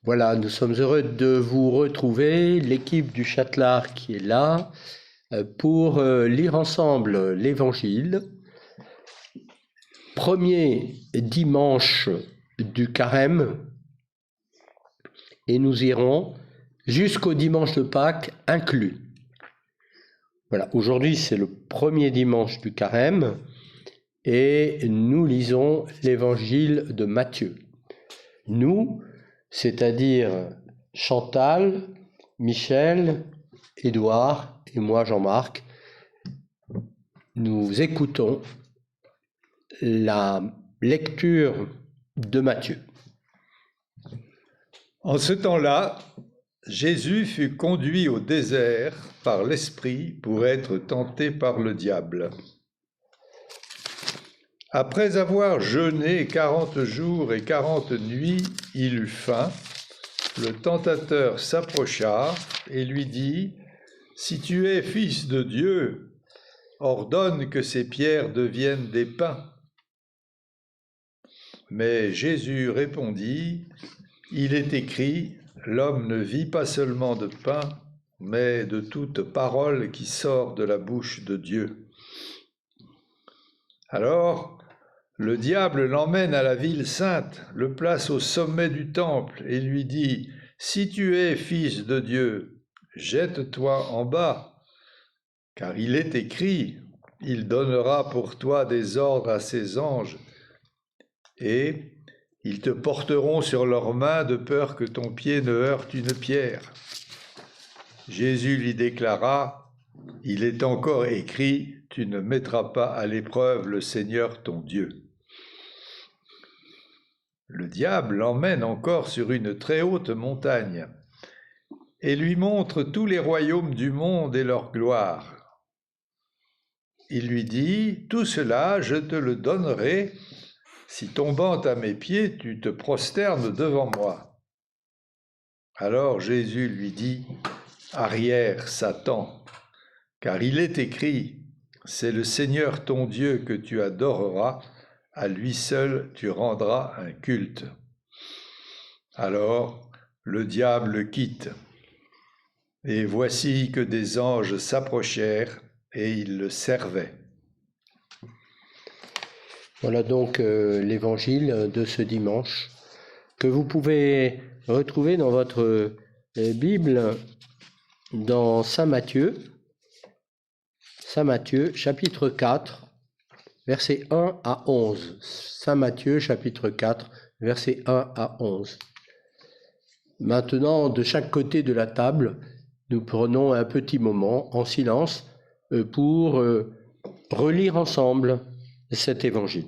Voilà, nous sommes heureux de vous retrouver, l'équipe du Châtelard qui est là, pour lire ensemble l'Évangile. Premier dimanche du Carême, et nous irons jusqu'au dimanche de Pâques inclus. Voilà, aujourd'hui c'est le premier dimanche du Carême, et nous lisons l'Évangile de Matthieu. Nous, c'est-à-dire Chantal, Michel, Édouard et moi Jean-Marc, nous écoutons la lecture de Matthieu. En ce temps-là, Jésus fut conduit au désert par l'Esprit pour être tenté par le diable. Après avoir jeûné 40 jours et 40 nuits, il eut faim. Le tentateur s'approcha et lui dit : « Si tu es fils de Dieu, ordonne que ces pierres deviennent des pains. » Mais Jésus répondit : « Il est écrit, l'homme ne vit pas seulement de pain, mais de toute parole qui sort de la bouche de Dieu. » Alors, le diable l'emmène à la ville sainte, le place au sommet du temple et lui dit : « Si tu es fils de Dieu, jette-toi en bas, car il est écrit, il donnera pour toi des ordres à ses anges, et ils te porteront sur leurs mains de peur que ton pied ne heurte une pierre. » Jésus lui déclara : « Il est encore écrit, tu ne mettras pas à l'épreuve le Seigneur ton Dieu. » Le diable l'emmène encore sur une très haute montagne et lui montre tous les royaumes du monde et leur gloire. Il lui dit : « Tout cela, je te le donnerai si, tombant à mes pieds, tu te prosternes devant moi. » Alors Jésus lui dit : « Arrière, Satan, car il est écrit, c'est le Seigneur ton Dieu que tu adoreras, à lui seul tu rendras un culte. » Alors le diable le quitte. Et voici que des anges s'approchèrent et ils le servaient. Voilà donc l'évangile de ce dimanche que vous pouvez retrouver dans votre Bible dans Saint Matthieu, chapitre 4, versets 1 à 11. Saint Matthieu, chapitre 4, versets 1 à 11. Maintenant, de chaque côté de la table, nous prenons un petit moment en silence pour relire ensemble cet évangile.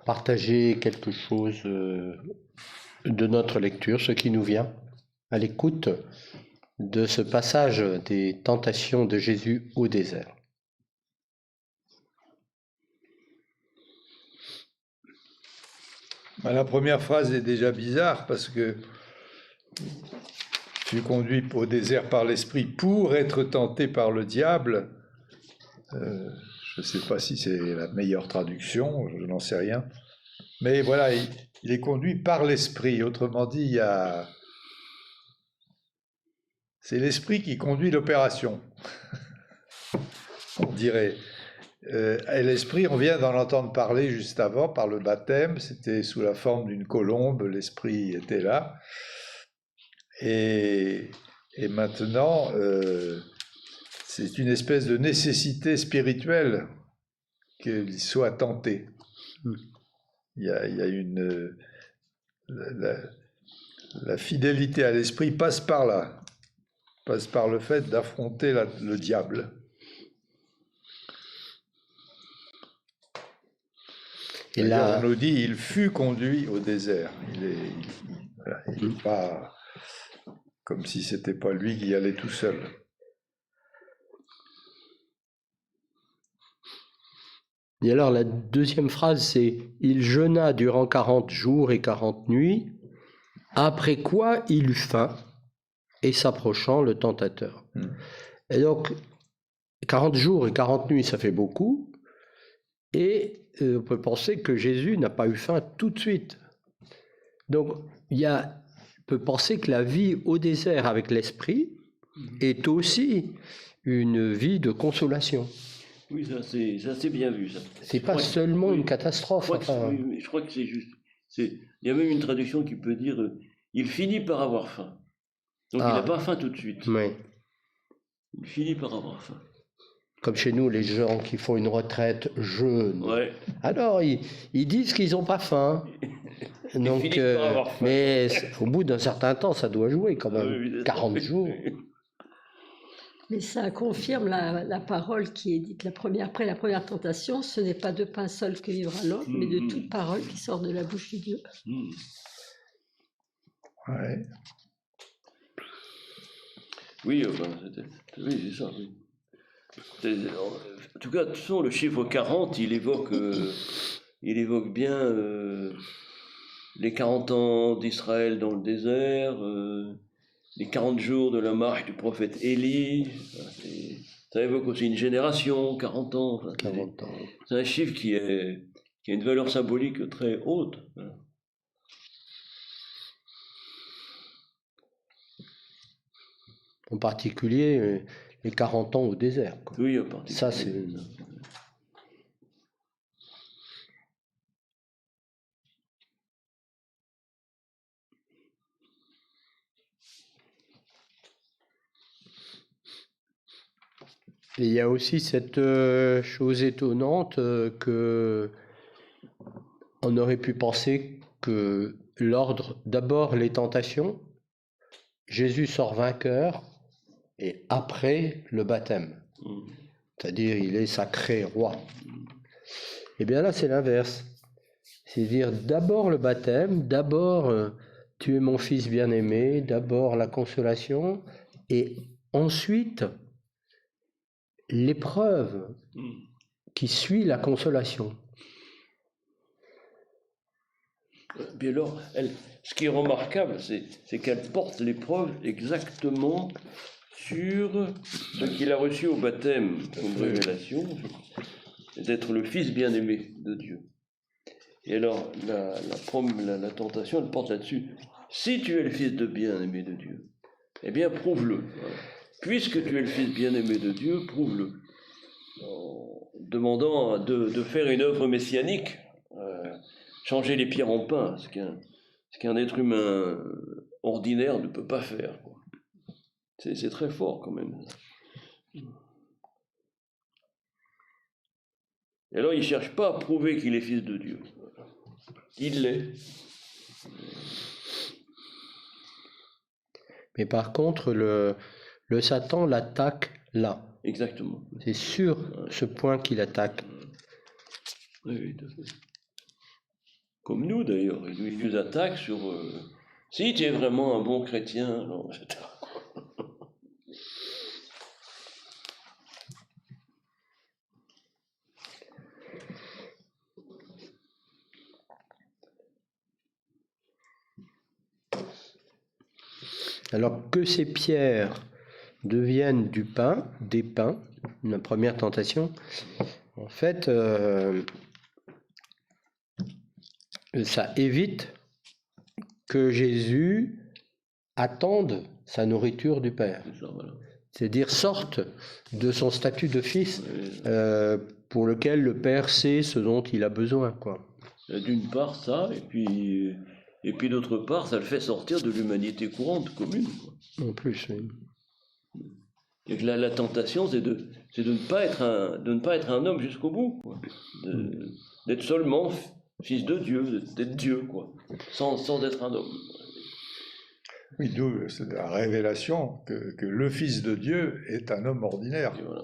partager quelque chose de notre lecture, ce qui nous vient à l'écoute de ce passage des tentations de Jésus au désert. La première phrase est déjà bizarre parce que tu es conduit au désert par l'esprit pour être tenté par le diable. Je ne sais pas si c'est la meilleure traduction, je n'en sais rien. Mais voilà, il est conduit par l'esprit. Autrement dit, c'est l'esprit qui conduit l'opération, on dirait. Et l'esprit, on vient d'en entendre parler juste avant, par le baptême. C'était sous la forme d'une colombe, l'esprit était là. Et maintenant, c'est une espèce de nécessité spirituelle qu'il soit tenté. Il y a une... La fidélité à l'esprit passe par là, passe par le fait d'affronter le diable. Et là, on nous dit, il fut conduit au désert. Il n'est pas comme si c'était pas lui qui allait tout seul. Et alors la deuxième phrase, c'est « Il jeûna durant 40 jours et 40 nuits, après quoi il eut faim, et s'approchant le tentateur. » Et donc, 40 jours et 40 nuits, ça fait beaucoup. Et on peut penser que Jésus n'a pas eu faim tout de suite. Donc, on peut penser que la vie au désert avec l'esprit est aussi une vie de consolation. Oui, ça c'est bien vu. C'est pas seulement une catastrophe. Je crois que c'est juste. Il y a même une traduction qui peut dire il finit par avoir faim. Donc il n'a pas faim tout de suite. Oui. Il finit par avoir faim. Comme chez nous, les gens qui font une retraite jeûnent. Ouais. Alors, ils disent qu'ils n'ont pas faim. Donc, faim. Mais au bout d'un certain temps, ça doit jouer quand même. 40 jours. Mais ça confirme la parole qui est dite après la première tentation. Ce n'est pas de pain seul que vivra l'homme, mais de toute parole qui sort de la bouche de Dieu. Ouais. Oui, c'est ça. Oui. En tout cas, de toute façon, le chiffre 40, il évoque bien les 40 ans d'Israël dans le désert, les 40 jours de la marche du prophète Élie. Ça évoque aussi une génération, 40 ans. 40 ans. C'est un chiffre qui a une valeur symbolique très haute. En particulier, les 40 ans au désert. Quoi. Oui, en particulier. Ça, c'est... Et il y a aussi cette chose étonnante que on aurait pu penser que l'ordre, d'abord les tentations, Jésus sort vainqueur, et après le baptême. C'est-à-dire, il est sacré roi. Et bien là, c'est l'inverse. C'est-à-dire, d'abord le baptême, d'abord tu es mon fils bien-aimé, d'abord la consolation, et ensuite l'épreuve qui suit la consolation. Puis alors, ce qui est remarquable, c'est qu'elle porte l'épreuve exactement sur ce qu'il a reçu au baptême comme révélation, d'être le fils bien-aimé de Dieu. Et alors, la tentation, elle porte là-dessus. Si tu es le fils de bien-aimé de Dieu, eh bien, prouve-le. Puisque tu es le fils bien-aimé de Dieu, prouve-le. En demandant de faire une œuvre messianique, changer les pierres en pain, ce qu'un être humain ordinaire ne peut pas faire. C'est très fort quand même. Et alors il ne cherche pas à prouver qu'il est fils de Dieu. Il l'est. Mais par contre, le Satan l'attaque là. Exactement. C'est sur ce point qu'il attaque. Oui, tout à fait. Comme nous d'ailleurs, il nous attaque sur si tu es vraiment un bon chrétien, alors, etc. Alors que ces pierres deviennent du pain, des pains, la première tentation, en fait, ça évite que Jésus attende sa nourriture du Père. C'est ça, voilà. C'est-à-dire sorte de son statut de fils pour lequel le Père sait ce dont il a besoin, quoi. D'une part ça, et puis d'autre part, ça le fait sortir de l'humanité courante, commune, quoi. En plus, oui. Et que la tentation, c'est de ne pas être un homme jusqu'au bout, quoi. D'être seulement fils de Dieu, d'être Dieu, quoi, sans être un homme. Oui, d'où c'est la révélation que le Fils de Dieu est un homme ordinaire. Et voilà.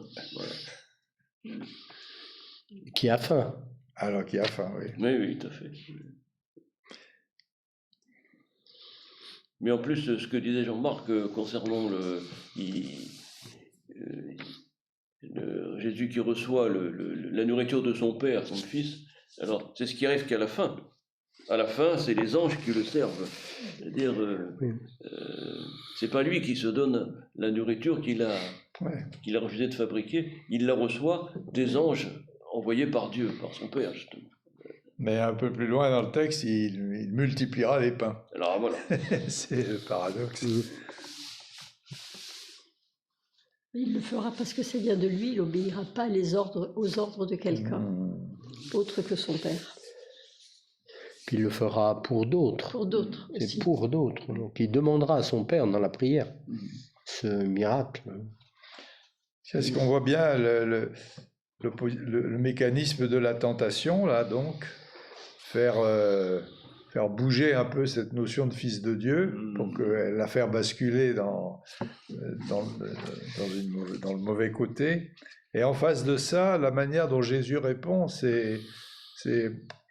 Qui a faim. Alors qu'il a faim, oui. Oui, tout à fait. Mais en plus, ce que disait Jean-Marc concernant Jésus qui reçoit la nourriture de son Père, son Fils, alors c'est ce qui arrive qu'à la fin. À la fin, c'est les anges qui le servent. C'est-à-dire, c'est pas lui qui se donne la nourriture qu'il a refusé de fabriquer, il la reçoit des anges envoyés par Dieu, par son Père, justement. Mais un peu plus loin dans le texte, il multipliera les pains. Alors voilà. C'est le paradoxe. Il le fera parce que c'est bien de lui, il n'obéira pas aux ordres de quelqu'un, autre que son Père. Puis il le fera pour d'autres. Pour d'autres C'est aussi. pour d'autres. Donc il demandera à son Père dans la prière ce miracle. C'est ce qu'on voit bien, le mécanisme de la tentation, là, donc, faire bouger un peu cette notion de fils de Dieu, pour la faire basculer dans le mauvais côté. Et en face de ça, la manière dont Jésus répond, c'est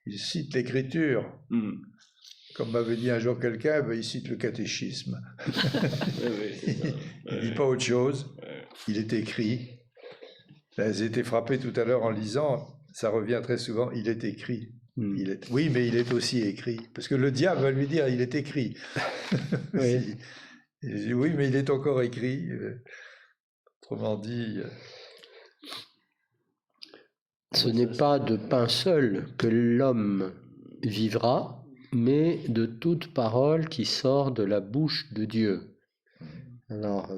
il cite l'Écriture. Comme m'avait dit un jour quelqu'un, il cite le catéchisme. Il ne dit pas autre chose. Il est écrit. J'ai été frappé tout à l'heure en lisant, ça revient très souvent, il est écrit. Oui, mais il est aussi écrit. Parce que le diable va lui dire, il est écrit. Oui, oui, mais il est encore écrit. Autrement dit... Ce n'est pas de pain seul que l'homme vivra, mais de toute parole qui sort de la bouche de Dieu. Alors,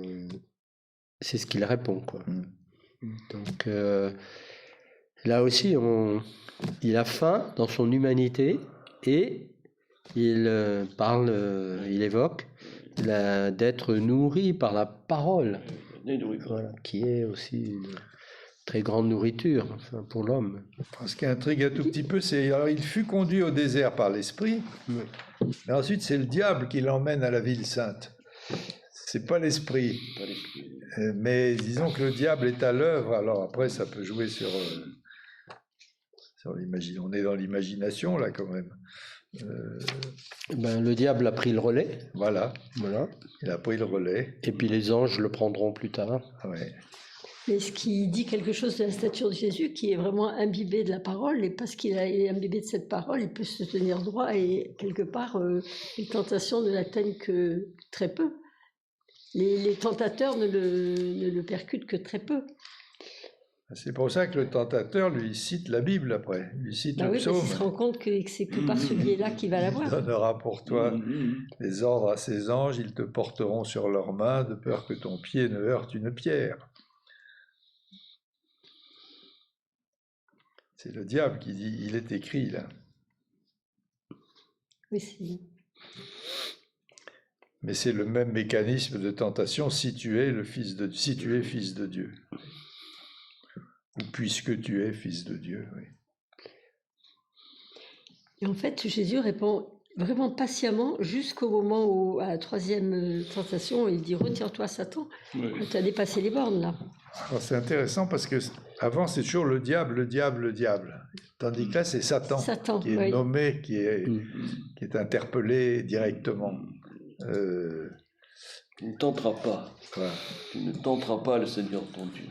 c'est ce qu'il répond, quoi. Donc, là aussi, il a faim dans son humanité et il évoque d'être nourri par la parole, voilà, qui est aussi une très grande nourriture, enfin, pour l'homme. Ce qui intrigue un tout petit peu, c'est alors il fut conduit au désert par l'Esprit, mais ensuite c'est le diable qui l'emmène à la ville sainte. C'est pas l'Esprit. Mais disons que le diable est à l'œuvre, alors après ça peut jouer sur l'imagination. On est dans l'imagination là quand même. Le diable a pris le relais. Voilà. Il a pris le relais. Et puis les anges le prendront plus tard. Ouais. Mais ce qui dit quelque chose de la stature de Jésus, qui est vraiment imbibé de la parole, et parce qu'il est imbibé de cette parole, il peut se tenir droit, et quelque part, les tentations ne l'atteignent que très peu. Les tentateurs ne le percutent que très peu. C'est pour ça que le tentateur lui cite la Bible après, lui cite le psaume. Il se rend compte que c'est que par ce biais-là qu'il va l'avoir. Il donnera pour toi des ordres à ses anges, ils te porteront sur leurs mains, de peur que ton pied ne heurte une pierre. C'est le diable qui dit, il est écrit là. Oui, c'est... Mais c'est le même mécanisme de tentation si tu es fils de Dieu. Ou puisque tu es fils de Dieu, oui. Et en fait, Jésus répond vraiment patiemment jusqu'au moment où, à la troisième tentation, il dit « Retire-toi, Satan, Oui. tu as dépassé les bornes, là. » Alors c'est intéressant parce que avant c'est toujours le diable, le diable, le diable. Tandis que là c'est Satan, Satan, qui est oui. nommé, qui est interpellé directement. Tu ne tenteras pas. Voilà. Tu ne tenteras pas le Seigneur ton Dieu.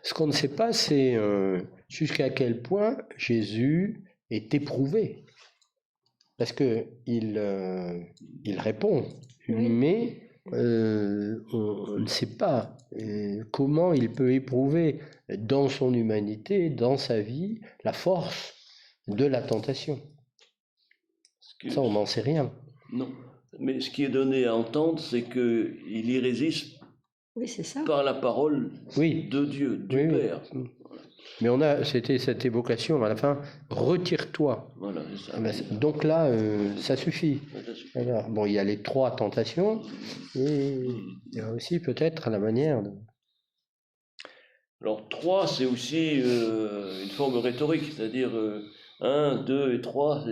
Ce qu'on ne sait pas, c'est jusqu'à quel point Jésus est éprouvé. Parce qu'il répond, Oui. mais on ne sait pas comment il peut éprouver dans son humanité, dans sa vie, la force de la tentation. Ça, on n'en sait rien. Non. Mais ce qui est donné à entendre, c'est qu'il y résiste Oui, c'est ça. par la parole Oui. de Dieu, du Oui, oui. Père. Mais c'était cette évocation à la fin, retire-toi. Voilà, c'est ça. Ah ben, donc là, ça suffit. Ça suffit. Alors, bon, il y a les 3 tentations, et il y a aussi peut-être la manière de... Alors 3, c'est aussi une forme rhétorique, c'est-à-dire 1, 2 et 3,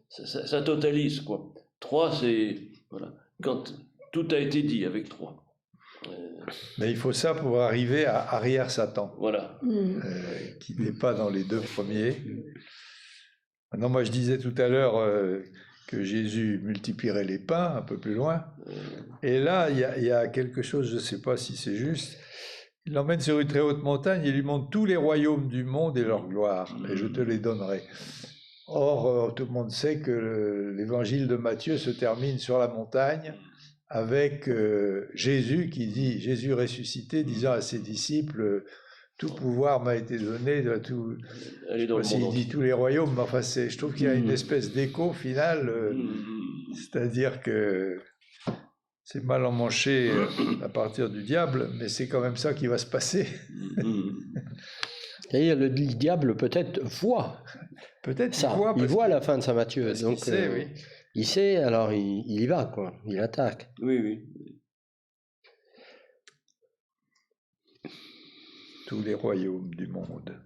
ça totalise, quoi. 3, c'est voilà, quand tout a été dit avec 3. Mais il faut ça pour arriver à arrière Satan, Voilà. qui n'est pas dans les 2 premiers. Maintenant, moi je disais tout à l'heure que Jésus multiplierait les pains un peu plus loin. Et là, il y a quelque chose, je ne sais pas si c'est juste. Il l'emmène sur une très haute montagne et lui montre tous les royaumes du monde et leur gloire, et je te les donnerai. Or, tout le monde sait que l'évangile de Matthieu se termine sur la montagne avec Jésus qui dit, Jésus ressuscité, disant à ses disciples, tout pouvoir m'a été donné, tout. Elle est dans le Il monde dit entier. tous les royaumes, mais enfin, je trouve qu'il y a une espèce d'écho final, c'est-à-dire que c'est mal emmanché à partir du diable, mais c'est quand même ça qui va se passer. C'est-à-dire, le diable peut-être voit Peut-être ça. qu'il voit, Il parce voit qu'il- la fin de Saint Matthieu. parce Donc, qu'il sait, oui. il sait, alors il y va, quoi. Il attaque. Oui, oui. Tous les royaumes du monde.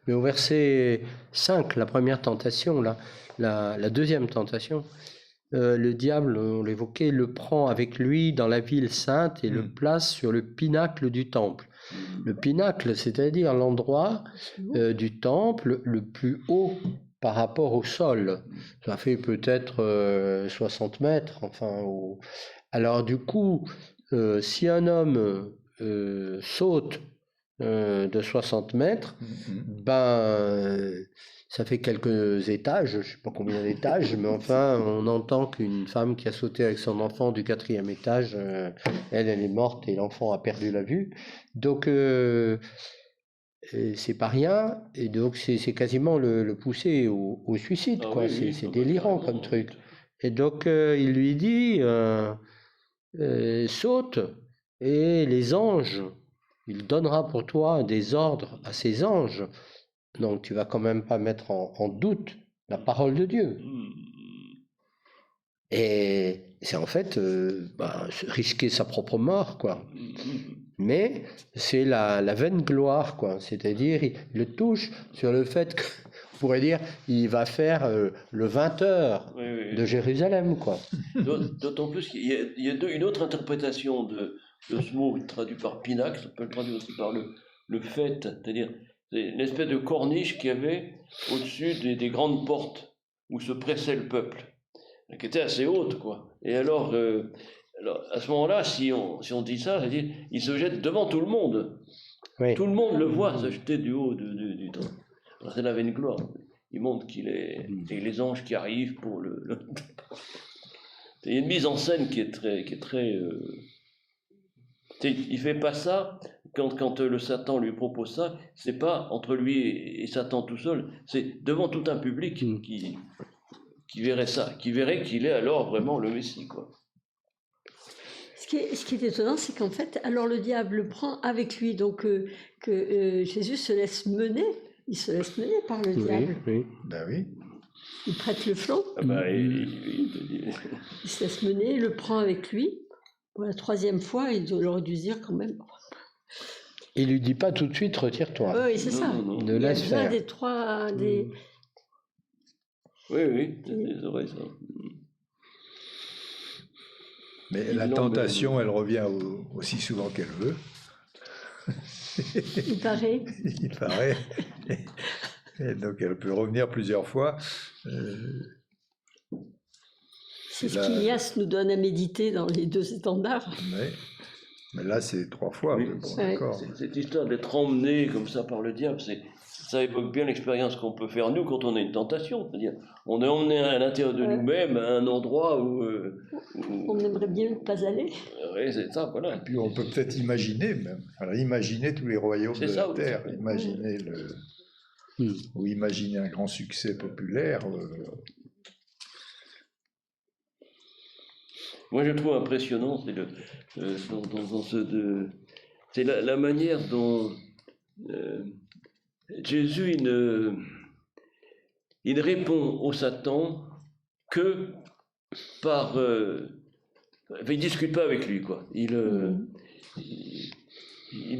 Mais au verset 5, la première tentation, là, la deuxième tentation, le diable, on l'évoquait, le prend avec lui dans la ville sainte et le place sur le pinacle du temple. Le pinacle, c'est-à-dire l'endroit du temple le plus haut par rapport au sol. Ça fait peut-être 60 mètres. Enfin, alors du coup, si un homme saute de 60 mètres, ça fait quelques étages, je ne sais pas combien d'étages, mais enfin, on entend qu'une femme qui a sauté avec son enfant du 4e étage, elle est morte et l'enfant a perdu la vue. Donc, c'est pas rien, et donc c'est quasiment le pousser au suicide, Ah quoi. oui, C'est oui, délirant comme truc. Et donc, il lui dit, saute, et les anges, il donnera pour toi des ordres à ses anges. Donc tu vas quand même pas mettre en doute la parole de Dieu. Et c'est en fait risquer sa propre mort, quoi. Mais c'est la vaine gloire, quoi. C'est-à-dire, il le touche sur le fait que, on pourrait dire, il va faire le 20h de Jérusalem, quoi. D'autant plus qu'il y a une autre interprétation de ce mot traduit par pinacle, ça peut le traduire aussi par le fait, c'est-à-dire c'est une espèce de corniche qu'il y avait au-dessus des grandes portes où se pressait le peuple, qui était assez haute, quoi. Et alors à ce moment-là, si on dit ça, c'est-à-dire il se jette devant tout le monde. Oui. Tout le monde le voit se jeter du haut du temple. Alors c'est la vaine gloire. Il montre qu'il est et les anges qui arrivent pour le... Il y a une mise en scène qui est très il fait pas ça quand le Satan lui propose ça, c'est pas entre lui et Satan tout seul, c'est devant tout un public qui verrait ça, qui verrait qu'il est alors vraiment le Messie, quoi. Ce qui est étonnant, c'est qu'en fait, alors le diable le prend avec lui, donc que Jésus se laisse mener, il se laisse mener par le diable. Oui. Ben oui. Il prête le flanc, Ah bah, il se laisse mener, il le prend avec lui. Pour la 3e fois, il aurait dû dire quand même. Il lui dit pas tout de suite retire-toi. Oui, c'est ça. Non. Ne Il y a laisse besoin faire. des trois... Des... Oui, c'est vrai, ça. Mais Il la l'emmène. tentation, elle revient aussi souvent qu'elle veut, Il paraît. il paraît. Et donc elle peut revenir plusieurs fois. C'est ce là- qu'Ilias nous donne à méditer dans les 2 étendards. Mais là, c'est 3 fois. Oui, mais bon, ouais. d'accord. Cette histoire d'être emmené comme ça par le diable, ça évoque bien l'expérience qu'on peut faire nous quand on a une tentation. C'est-à-dire, on est emmené à l'intérieur de Ouais. nous-mêmes à un endroit où. On aimerait bien ne pas aller. Oui, c'est ça, voilà. Puis on peut peut-être imaginer même. Alors, imaginer tous les royaumes C'est de ça, la oui. terre, imaginer ou imaginer un grand succès populaire. Moi, je trouve impressionnant, c'est la manière dont Jésus il ne répond au Satan que par. Enfin, il ne discute pas avec lui, quoi. Il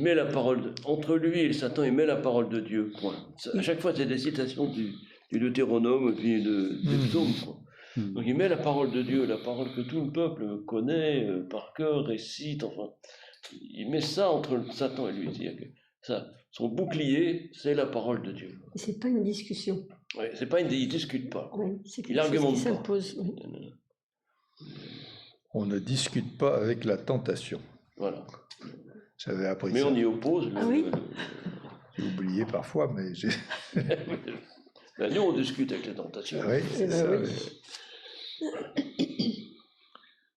met la parole entre lui et le Satan, il met la parole de Dieu. Point. À chaque fois, c'est des citations du Deutéronome et puis des psaumes, quoi. Donc il met la parole de Dieu, la parole que tout le peuple connaît par cœur, récite, enfin, il met ça entre le Satan et lui, c'est-à-dire que ça, son bouclier, c'est la parole de Dieu. C'est pas une discussion. Ouais, c'est pas il discute pas. Ouais, c'est Il quelque chose argumente qui pas. s'impose. Oui. On ne discute pas avec la tentation. Voilà. J'avais appris Mais ça. on y oppose. Ah oui. J'ai oublié parfois, mais j'ai. Ben, nous, on discute avec les tentations. Oui, c'est Eh ben ça. oui. Oui.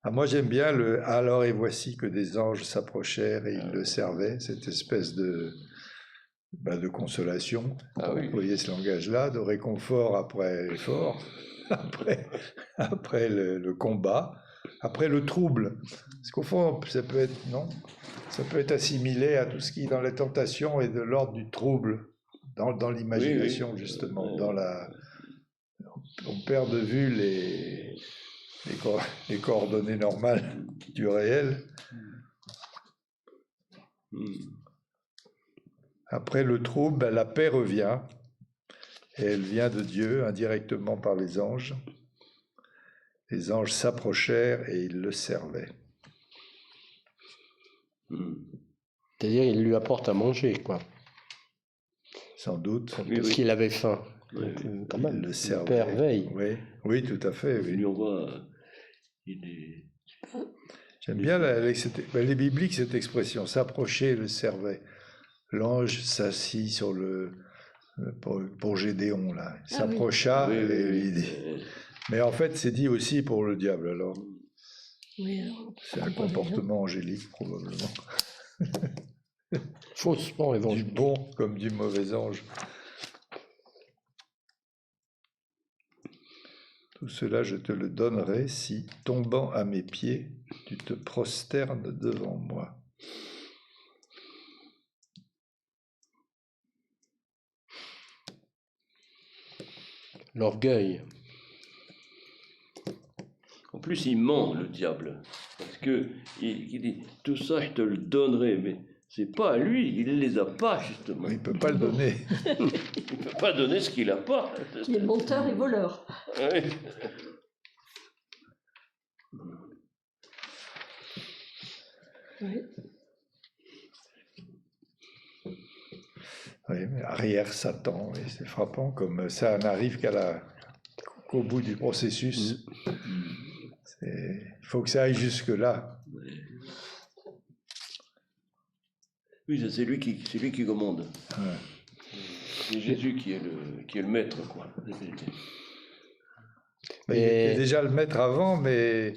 Ah, moi, j'aime bien le alors et voici que des anges s'approchèrent et ils le servaient, cette espèce de consolation. Ah oui. Vous voyez ce langage-là, de réconfort après l'effort, après le combat, après le trouble. Parce qu'au fond, ça peut être assimilé à tout ce qui, dans les tentations, est de l'ordre du trouble, dans l'imagination, Oui. justement, Oui. on perd de vue les coordonnées normales du réel. Après le trouble, la paix revient, et elle vient de Dieu indirectement par les anges. Les anges s'approchèrent et ils le servaient. C'est-à-dire, il lui apporte à manger, quoi. Sans doute. Parce qu'il avait faim. Oui, Donc, oui. quand même, le le servait. père veille. Oui, tout à fait. Il Oui. lui envoie. Il est. J'aime bien les bibliques, cette expression, s'approcher, le servait. L'ange s'assit sur pour Gédéon, là. Il Ah oui. s'approcha, Oui, et oui, il dit. Mais en fait, c'est dit aussi pour le diable, alors. Oui, alors, C'est un comportement angélique, probablement. Faussement Du évangélique. bon comme du mauvais ange. Tout cela, je te le donnerai si, tombant à mes pieds, tu te prosternes devant moi. L'orgueil. En plus, il ment, le diable. Parce que il dit tout ça, je te le donnerai. Mais c'est pas à lui, il ne les a pas, justement. Il ne peut pas le donner. Il ne peut pas donner ce qu'il n'a pas. il est menteur et voleur. Oui. Oui. Oui, mais arrière Satan, et c'est frappant comme ça n'arrive qu'au bout du processus. Il faut que ça aille jusque-là. Oui, c'est lui qui commande. Ouais. C'est Jésus qui est le maître, quoi. Il était déjà le maître avant, mais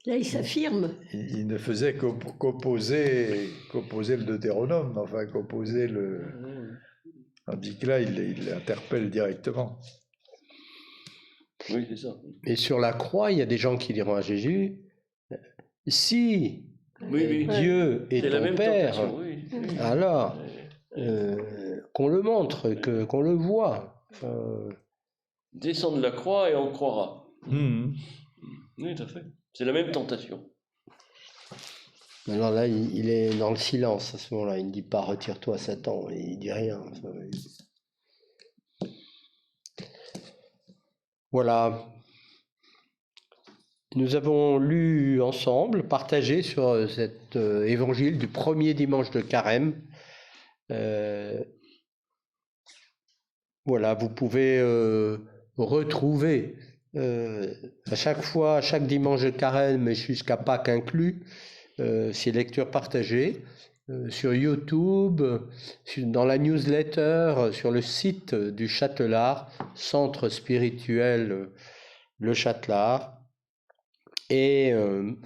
Là, il s'affirme. il ne faisait qu'opposer le Deutéronome, enfin qu'opposer le... Tandis que là, il interpelle directement. Oui, c'est ça. Et sur la croix, il y a des gens qui diront à Jésus, si Oui. Dieu est C'est la ton même Père, tentation, oui. alors qu'on le montre, qu'on le voit. Descends de la croix et on croira. Mmh. Oui, tout à fait. C'est la même tentation. Alors là, il est dans le silence à ce moment-là. Il ne dit pas retire-toi, Satan. Il dit rien. Voilà. Nous avons lu ensemble, partagé sur cet évangile du premier dimanche de Carême. Voilà, vous pouvez retrouver à chaque fois, à chaque dimanche de Carême, mais jusqu'à Pâques inclus, ces lectures partagées sur YouTube, dans la newsletter, sur le site du Châtelard, Centre spirituel Le Châtelard. Et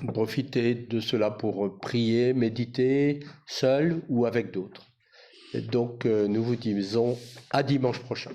profitez de cela pour prier, méditer, seul ou avec d'autres. Et donc, nous vous disons à dimanche prochain.